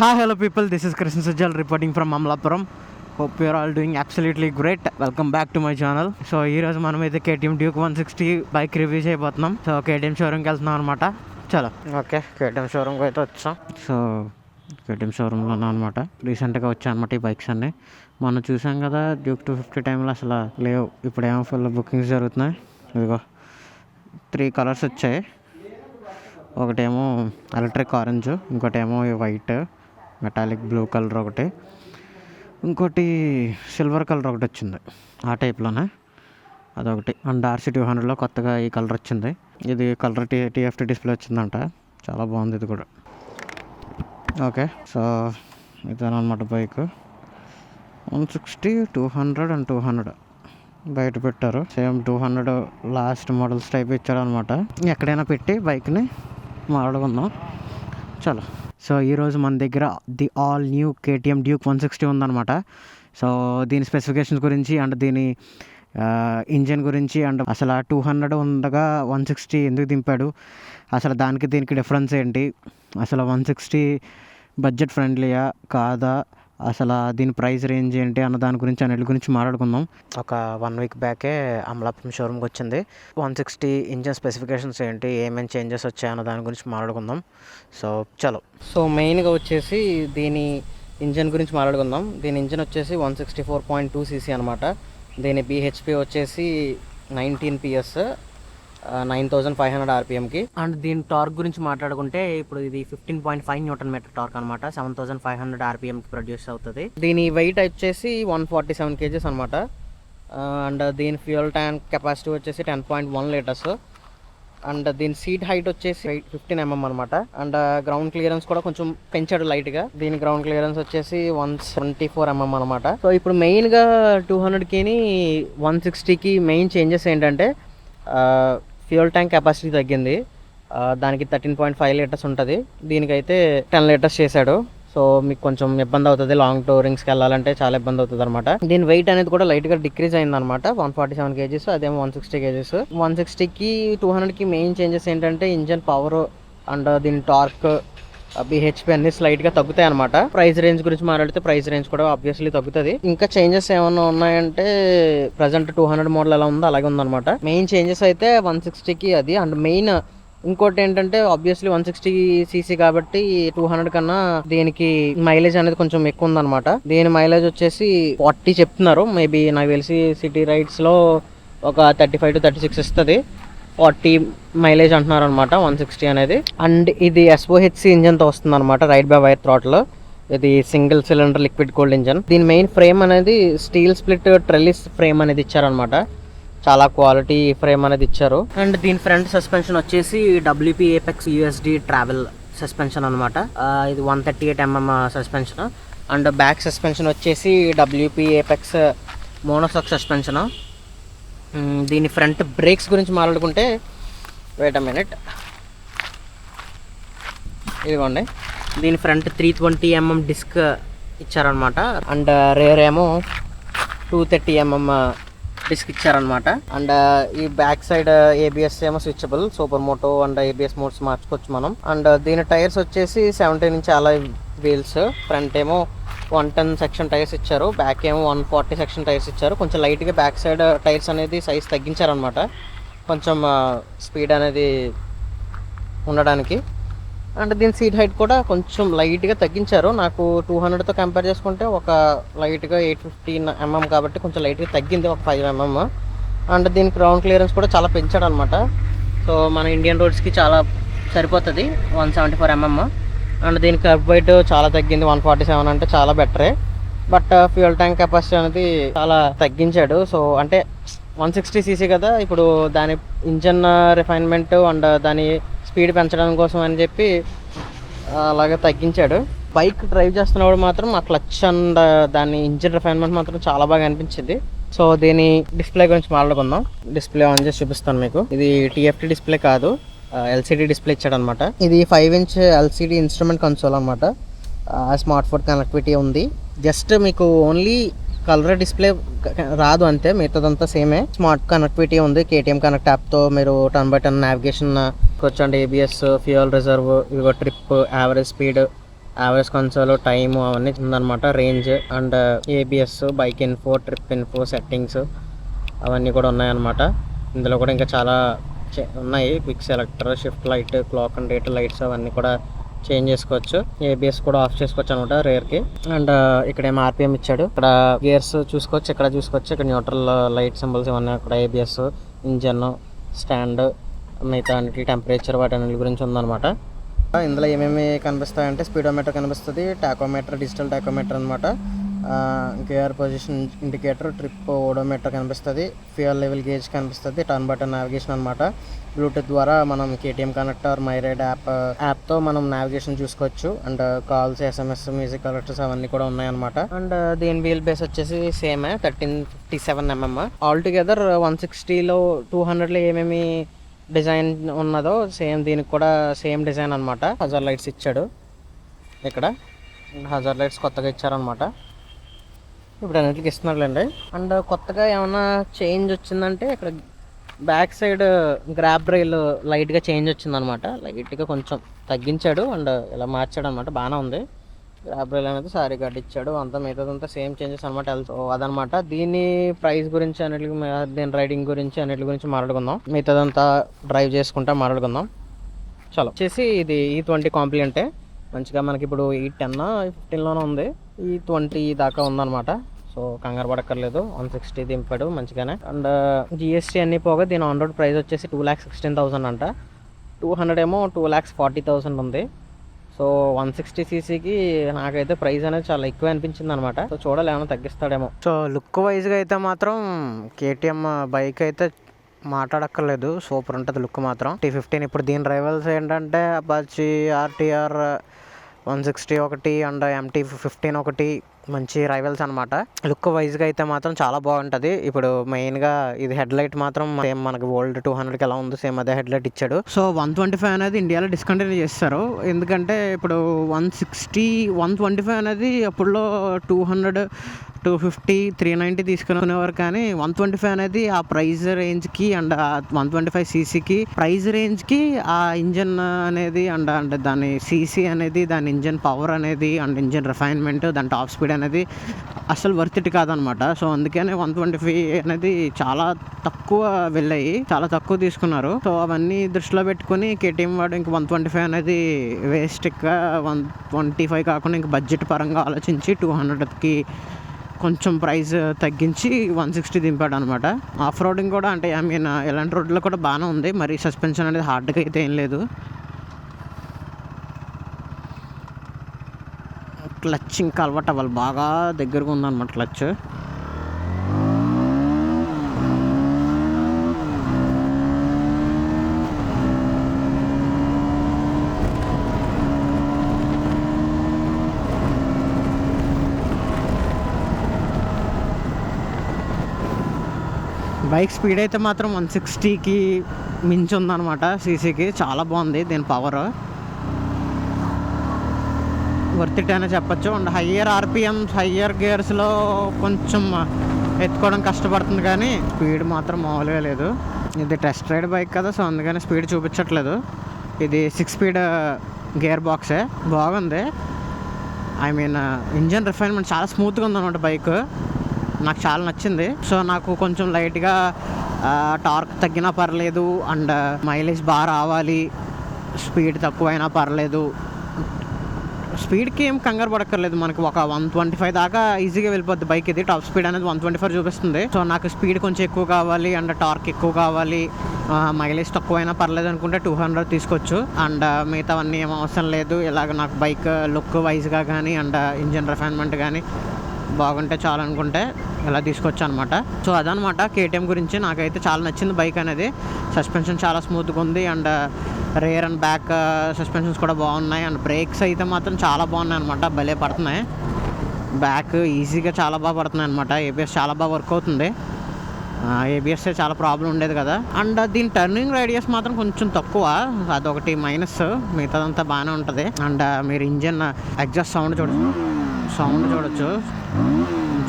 Hi, hello people. This is Krishna Sajjal reporting from Amlapuram. Hope you are all doing absolutely great. Welcome back to my channel. So ఈరోజు మనం అయితే KTM Duke 160 bike review చేయబోతున్నాం. So KTM షోరూమ్కి వెళ్తున్నాం అనమాట. చలో okay KTM షోరూమ్కి అయితే వచ్చాం. So KTM షోరూంలో అనమాట రీసెంట్గా వచ్చాయి అనమాట ఈ బైక్స్ అన్నీ. మనం చూసాం కదా డ్యూక్ 250 టైంలో అసలు లేవు. ఇప్పుడేమో ఫుల్ బుకింగ్స్ జరుగుతున్నాయి. ఇదిగో 3 కలర్స్ వచ్చాయి. ఒకటేమో ఎలక్ట్రిక్ ఆరెంజ్, ఇంకోటేమో వైట్ మెటాలిక్ బ్లూ కలర్ ఒకటి, ఇంకోటి సిల్వర్ కలర్ ఒకటి వచ్చింది ఆ టైప్లోనే అదొకటి. అండ్ RC200లో కొత్తగా ఈ కలర్ వచ్చింది. ఇది కలర్ TFT డిస్ప్లే వచ్చిందంట, చాలా బాగుంది ఇది కూడా. ఓకే సో ఇదేనమాట బైక్ 160, 200 అండ్ 200 బయట పెట్టారు. సేమ్ 200 లాస్ట్ మోడల్స్ టైప్ ఇచ్చాడు అనమాట. ఎక్కడైనా పెట్టి బైక్ని మాట్లాడుకుందాం చలో. సో ఈరోజు మన దగ్గర the all new KTM Duke 160 ఉందన్నమాట. సో దీని స్పెసిఫికేషన్స్ గురించి అండ్ దీని ఇంజిన్ గురించి అండ్ అసలు 200 ఉండగా 160 ఎందుకు దింపాడు, అసలు దానికి దీనికి డిఫరెన్స్ ఏంటి, అసలు 160 బడ్జెట్ ఫ్రెండ్లీయా కాదా, అసలు దీని ప్రైస్ రేంజ్ ఏంటి అన్న దాని గురించి అన్నిటి గురించి మాట్లాడుకుందాం. ఒక 1 వీక్ బ్యాకే అమలాపురం షోరూమ్కి వచ్చింది. 160 ఇంజిన్ స్పెసిఫికేషన్స్ ఏంటి, ఏమేమి చేంజెస్ వచ్చాయి అన్న దాని గురించి మాట్లాడుకుందాం. సో చలో. సో మెయిన్గా వచ్చేసి దీని ఇంజిన్ గురించి మాట్లాడుకుందాం. దీని ఇంజిన్ వచ్చేసి 164.2 cc అనమాట. దీని BHP వచ్చేసి 19 PS, 9500 RPMకి. అండ్ దీని టార్క్ గురించి మాట్లాడుకుంటే ఇప్పుడు ఇది 15.5 Nm టార్క్ అనమాట. 7500 RPMకి ప్రొడ్యూస్ అవుతుంది. దీని వెయిట్ వచ్చేసి 147 kgs అనమాట. అండ్ దీని ఫ్యూయల్ ట్యాంక్ కెపాసిటీ వచ్చేసి 10.1 లీటర్స్. అండ్ దీని సీట్ హైట్ వచ్చేసి 15 mm అనమాట. అండ్ గ్రౌండ్ క్లియరెన్స్ కూడా కొంచెం పెంచాడు లైట్గా. దీని గ్రౌండ్ క్లియరెన్స్ వచ్చేసి 174 mm అనమాట. సో ఇప్పుడు మెయిన్గా 200కి 160కి మెయిన్ చేంజెస్ ఏంటంటే ఫ్యూయల్ ట్యాంక్ కెపాసిటీ తగ్గింది. దానికి 13.5 లీటర్స్ ఉంటుంది, దీనికైతే 10 లీటర్స్ చేశాడు. సో మీకు కొంచెం ఇబ్బంది అవుతుంది, లాంగ్ టూరింగ్స్కి వెళ్ళాలంటే చాలా ఇబ్బంది అవుతుంది అనమాట. దీని వెయిట్ అనేది కూడా లైట్గా డిక్రీజ్ అయింది అనమాట. 147 kgs, అదేమో 160 kgs. 160కి 200కి మెయిన్ చేంజెస్ ఏంటంటే ఇంజన్ పవర్ అండ్ దీని టార్క్ BHP అన్ని స్లైట్గా తగ్గుతాయి అనమాట. ప్రైస్ రేంజ్ గురించి మాట్లాడితే ప్రైస్ రేంజ్ కూడా ఆబ్వియస్లీ తగ్గుతుంది. ఇంకా చేంజెస్ ఏమన్నా ఉన్నాయంటే ప్రజెంట్ 200 మోడల్ ఎలా ఉందో అలాగే ఉందన్నమాట. మెయిన్ చేంజెస్ అయితే 160కి అది. అండ్ మెయిన్ ఇంకోటి ఏంటంటే ఆబ్వియస్లీ 160 cc కాబట్టి 200 కన్నా దీనికి మైలేజ్ అనేది కొంచెం ఎక్కువ ఉందన్నమాట. దీని మైలేజ్ వచ్చేసి 40 చెప్తున్నారు. మేబీ నాకు తెలిసి సిటీ రైడ్స్ లో ఒక 35 to 36 ఇస్తుంది. 40 మైలేజ్ అంటున్నారు అనమాట 160 అనేది. అండ్ ఇది SOHC ఇంజన్తో వస్తుంది అనమాట, రైడ్ బై వైర్ థ్రాటిల్. ఇది single cylinder liquid cooled engine. దీని మెయిన్ ఫ్రేమ్ అనేది స్టీల్ స్ప్లిట్ ట్రెలిస్ ఫ్రేమ్ అనేది ఇచ్చారనమాట. చాలా క్వాలిటీ ఫ్రేమ్ అనేది ఇచ్చారు. అండ్ దీని ఫ్రంట్ సస్పెన్షన్ వచ్చేసి WP Apex USD travel suspension అనమాట. ఇది 138 mm suspension. And back suspension వచ్చేసి WP Apex మోనోసాక్ సస్పెన్షన్. దీని ఫ్రంట్ బ్రేక్స్ గురించి మాట్లాడుకుంటే వెయిట్ అ మినిట్, ఇదిగోండి. దీని ఫ్రంట్ 320 mm డిస్క్ ఇచ్చారనమాట. అండ్ రేర్ ఏమో 230 mm డిస్క్ ఇచ్చారనమాట. అండ్ ఈ బ్యాక్ సైడ్ ABS ఏమో switchable, super moto and ABS modes మార్చుకోవచ్చు మనం. అండ్ దీని టైర్స్ వచ్చేసి 17 ఇంచ్ అలాయ్ వీల్స్. ఫ్రంట్ ఏమో 110 సెక్షన్ టైర్స్ ఇచ్చారు, బ్యాక్ ఏమో 140 సెక్షన్ టైర్స్ ఇచ్చారు. కొంచెం లైట్గా బ్యాక్ సైడ్ టైర్స్ అనేది సైజ్ తగ్గించారనమాట, కొంచెం స్పీడ్ అనేది ఉండడానికి. అండ్ దీని సీట్ హైట్ కూడా కొంచెం లైట్గా తగ్గించారు. నాకు 200తో కంపేర్ చేసుకుంటే ఒక లైట్గా 815 mm కాబట్టి కొంచెం లైట్గా తగ్గింది, ఒక 5 mm. అండ్ దీని గ్రౌండ్ క్లియరెన్స్ కూడా చాలా పెంచాడు అనమాట. సో మన ఇండియన్ రోడ్స్కి చాలా సరిపోతుంది, 174 mm. అండ్ దీని కర్బ్ వెయిట్ చాలా తగ్గింది, 147 అంటే చాలా బెటరే. బట్ ఫ్యూయల్ ట్యాంక్ కెపాసిటీ అనేది చాలా తగ్గించాడు. సో అంటే 160 cc కదా, ఇప్పుడు దాని ఇంజన్ రిఫైన్మెంట్ అండ్ దాని స్పీడ్ పెంచడం కోసం అని చెప్పి అలాగే తగ్గించాడు. బైక్ డ్రైవ్ చేస్తున్నప్పుడు మాత్రం ఆ క్లచ్ అండ్ దాని ఇంజిన్ రిఫైన్మెంట్ మాత్రం చాలా బాగా అనిపించింది. సో దీని డిస్ప్లే గురించి మాట్లాడుకుందాం. డిస్ప్లే ఆన్ చేసి చూపిస్తాను మీకు. ఇది TFT డిస్ప్లే కాదు, LCD డిస్ప్లే ఇచ్చాడు అనమాట. ఇది 5 inch LCD ఇన్స్ట్రుమెంట్ కన్సోల్ అనమాట. స్మార్ట్ ఫోన్ కనెక్టివిటీ ఉంది. జస్ట్ మీకు ఓన్లీ కలర్ డిస్ప్లే రాదు అంతే, మిగతాదంతా సేమే. స్మార్ట్ కనెక్టివిటీ ఉంది, KTM కనెక్ట్ యాప్తో మీరు టర్న్ బై టర్న్ నావిగేషన్ వచ్చండి, ABS, ఫ్యూయల్ రిజర్వ్, ఇదిగో trip, average speed, average console, time అవన్నీ ఉందన్నమాట. Range and ABS, bike info, trip info, settings అవన్నీ కూడా ఉన్నాయన్నమాట. ఇందులో కూడా ఇంకా చాలా ఉన్నాయి. Quick selector, shift light, clock and date lights అవన్నీ కూడా చేంజ్ చేసుకోవచ్చు. ఏబిఎస్ కూడా ఆఫ్ చేసుకోవచ్చు అనమాట రేర్కి. అండ్ ఇక్కడ ఏమో ఆర్పిఎం ఇచ్చాడు. ఇక్కడ గేర్స్ చూసుకోవచ్చు, ఇక్కడ చూసుకోవచ్చు. ఇక్కడ న్యూట్రల్ లైట్ సింబల్స్ ఇవన్నీ. అక్కడ ఏబిఎస్, ఇంజన్, స్టాండ్, మిగతా అన్నిటి టెంపరేచర్ వాటి అన్నిటి గురించి ఉందన్నమాట. ఇందులో ఏమేమి కనిపిస్తాయంటే స్పీడోమీటర్ కనిపిస్తుంది, టాకోమీటర్, డిజిటల్ టాకోమీటర్ అనమాట, gear position indicator, trip odometer కనిపిస్తుంది, ఫ్యూయల్ లెవెల్ గేజ్ కనిపిస్తుంది, టర్న్ బటన్ నావిగేషన్ అనమాట. బ్లూటూత్ ద్వారా మనం కేటీఎం కనెక్టర్, మై రైడ్ యాప్తో మనం నావిగేషన్ చూసుకోవచ్చు. And calls, SMS, music alerts అవన్నీ కూడా ఉన్నాయన్నమాట. అండ్ దీని వీల్ బేస్ వచ్చేసి సేమే 1357mm. ఆల్ టుగెదర్ 160లో 200లో ఏమేమి డిజైన్ ఉన్నదో సేమ్ దీనికి కూడా సేమ్ డిజైన్ అనమాట. హజార్ లైట్స్ ఇచ్చాడు. ఇక్కడ హజార్ లైట్స్ కొత్తగా ఇచ్చారనమాట. ఇప్పుడు అన్నిటికి ఇస్తున్నారులేండి. అండ్ కొత్తగా ఏమైనా చేంజ్ వచ్చిందంటే ఇక్కడ బ్యాక్ సైడ్ గ్రాబ్ రైల్ లైట్గా చేంజ్ వచ్చిందనమాట. లైట్గా కొంచెం తగ్గించాడు అండ్ ఇలా మార్చాడు అనమాట. బాగానే ఉంది. గ్రాబ్ రైల్ అనేది సారీ గార్డ్ ఇచ్చాడు. అంతా మిగతాదంతా సేమ్ చేంజెస్ అనమాట. అదనమాట. దీని ప్రైస్ గురించి అన్నిటికి, దీని రైడింగ్ గురించి అన్నిటి గురించి మాట్లాడుకుందాం. మిగతాదంతా డ్రైవ్ చేసుకుంటా మాట్లాడుకుందాం. చలో వచ్చేసి ఇది E20 కాంప్లిమెంటే. మంచిగా మనకి ఇప్పుడు E10 15లోనే ఉంది. E20 దాకా ఉందన్నమాట. సో కంగారు పడక్కర్లేదు. 160 దింపాడు మంచిగానే. అండ్ జిఎస్టీ అన్నీ పోగా దీని ఆన్ రోడ్ ప్రైస్ వచ్చేసి 2,16,000 అంట. 200 ఏమో 2,40,000 ఉంది. సో 160cc నాకైతే ప్రైస్ అనేది చాలా ఎక్కువ అనిపించింది అనమాట. సో చూడాలి ఏమైనా తగ్గిస్తాడేమో. సో లుక్ వైజ్గా అయితే మాత్రం కేటీఎం బైక్ అయితే మాట్లాడక్కర్లేదు, సూపర్ ఉంటుంది లుక్ మాత్రం. T15 ఇప్పుడు దీని రైవల్స్ ఏంటంటే అపాచీ ఆర్టీఆర్ 160 ఒకటి అండ్ MT-15 ఒకటి మంచి రైవల్స్ అనమాట. లుక్ వైజ్గా అయితే మాత్రం చాలా బాగుంటుంది. ఇప్పుడు మెయిన్గా ఇది హెడ్ లైట్ మాత్రం సేమ్ మనకి ఓల్డ్ 200కి ఎలా ఉందో సేమ్ అదే హెడ్ లైట్ ఇచ్చాడు. సో 125 అనేది ఇండియాలో డిస్కంటిన్యూ చేస్తారు. ఎందుకంటే ఇప్పుడు 160, 125 అనేది అప్పుడులో 200, 250, 390 తీసుకునేవారు. కానీ 125 అనేది ఆ ప్రైస్ రేంజ్కి అండ్ 125cc ప్రైస్ రేంజ్కి ఆ ఇంజన్ అనేది అండ్ దాని సీసీ అనేది, దాని ఇంజన్ పవర్ అనేది అండ్ ఇంజన్ రిఫైన్మెంట్, దాని టాప్ స్పీడ్ అనేది అసలు వర్త్ ఇట్ కాదనమాట. సో అందుకనే 125 అనేది చాలా తక్కువ వెళ్ళాయి, చాలా తక్కువ తీసుకున్నారు. సో అవన్నీ దృష్టిలో పెట్టుకుని కేటీఎం వాడు ఇంక 125 అనేది వేస్ట్గా 125 కాకుండా ఇంక బడ్జెట్ పరంగా ఆలోచించి 200కి కొంచెం ప్రైస్ తగ్గించి 160 దింపాడు అనమాట. ఆఫ్ రోడింగ్ కూడా అంటే ఎలాంటి రోడ్లో కూడా బాగానే ఉంది. మరి సస్పెన్షన్ అనేది హార్డ్గా అయితే ఏం లేదు. క్లచ్ ఇంకా అలవాటు అవ్వాలి, బాగా దగ్గరగా ఉందన్నమాట క్లచ్. బైక్ స్పీడ్ అయితే మాత్రం 160కి మించి ఉందన్నమాట. సీసీకి చాలా బాగుంది దీని పవర్, వర్త్ ఇట్ అనే చెప్పచ్చు. అండ్ హయ్యర్ ఆర్పిఎమ్స్, హయ్యర్ గేర్స్లో కొంచెం ఎత్తుకోవడం కష్టపడుతుంది, కానీ స్పీడ్ మాత్రం మామూలుగా లేదు. ఇది టెస్ట్ రైడ్ బైక్ కదా, సో అందుకని స్పీడ్ చూపించట్లేదు. ఇది 6 స్పీడ్ గేర్ బాక్సే, బాగుంది. ఇంజన్ రిఫైన్మెంట్ చాలా స్మూత్గా ఉందన్నమాట బైక్. నాకు చాలా నచ్చింది. సో నాకు కొంచెం లైట్గా టార్క్ తగ్గినా పర్లేదు అండ్ మైలేజ్ బాగా రావాలి, స్పీడ్ తక్కువైనా పర్లేదు. స్పీడ్కి ఏం కంగారు పడక్కర్లేదు. మనకి ఒక 125 దాకా ఈజీగా వెళ్ళిపోద్ది బైక్. ఇది టాప్ స్పీడ్ అనేది 124 చూపిస్తుంది. సో నాకు స్పీడ్ కొంచెం ఎక్కువ కావాలి అండ్ టార్క్ ఎక్కువ కావాలి, మైలేజ్ తక్కువైనా పర్లేదు అనుకుంటే 200 తీసుకోవచ్చు. అండ్ మిగతావన్నీ ఏం అవసరం లేదు. ఇలాగ నాకు బైక్ లుక్ వైజ్గా కానీ అండ్ ఇంజన్ రిఫైన్మెంట్ కానీ బాగుంటే చాలు అనుకుంటే ఇలా తీసుకొచ్చా అనమాట. సో అదనమాట కేటీఎం గురించి. నాకైతే చాలా నచ్చింది బైక్ అనేది. సస్పెన్షన్ చాలా స్మూత్గా ఉంది and rare and back suspensions కూడా బాగున్నాయి. అండ్ బ్రేక్స్ అయితే మాత్రం చాలా బాగున్నాయి అనమాట, భలే పడుతున్నాయి. బ్యాక్ ఈజీగా చాలా బాగా పడుతున్నాయి అనమాట. ఏబిఎస్ చాలా బాగా వర్క్ అవుతుంది. ఏబిఎస్ చాలా ప్రాబ్లం ఉండేది కదా. అండ్ దీని టర్నింగ్ రేడియస్ మాత్రం కొంచెం తక్కువ, అదొకటి మైనస్. మిగతాదంతా బాగానే ఉంటుంది. అండ్ మీరు ఇంజన్ ఎగ్జాస్ట్ సౌండ్ చూడొచ్చు.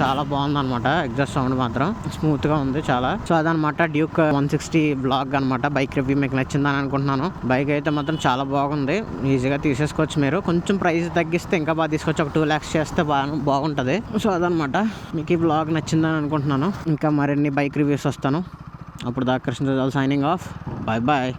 చాలా బాగుంది అనమాట. ఎగ్జాస్ట్ సౌండ్ మాత్రం స్మూత్ గా ఉంది చాలా. సో అదనమాట డ్యూక్ 160 బ్లాగ్ అనమాట. బైక్ రివ్యూ మీకు నచ్చిందని అనుకుంటున్నాను. బైక్ అయితే మాత్రం చాలా బాగుంది, ఈజీగా తీసేసుకోవచ్చు మీరు. కొంచెం ప్రైస్ తగ్గిస్తే ఇంకా బాగా తీసుకొచ్చి ఒక 2 lakhs చేస్తే బాగుంటుంది. సో అదనమాట, మీకు ఈ బ్లాగ్ నచ్చిందని అనుకుంటున్నాను. ఇంకా మరిన్ని బైక్ రివ్యూస్ వస్తాను. అప్పుడు దాకా Krishna signing off. Bye bye.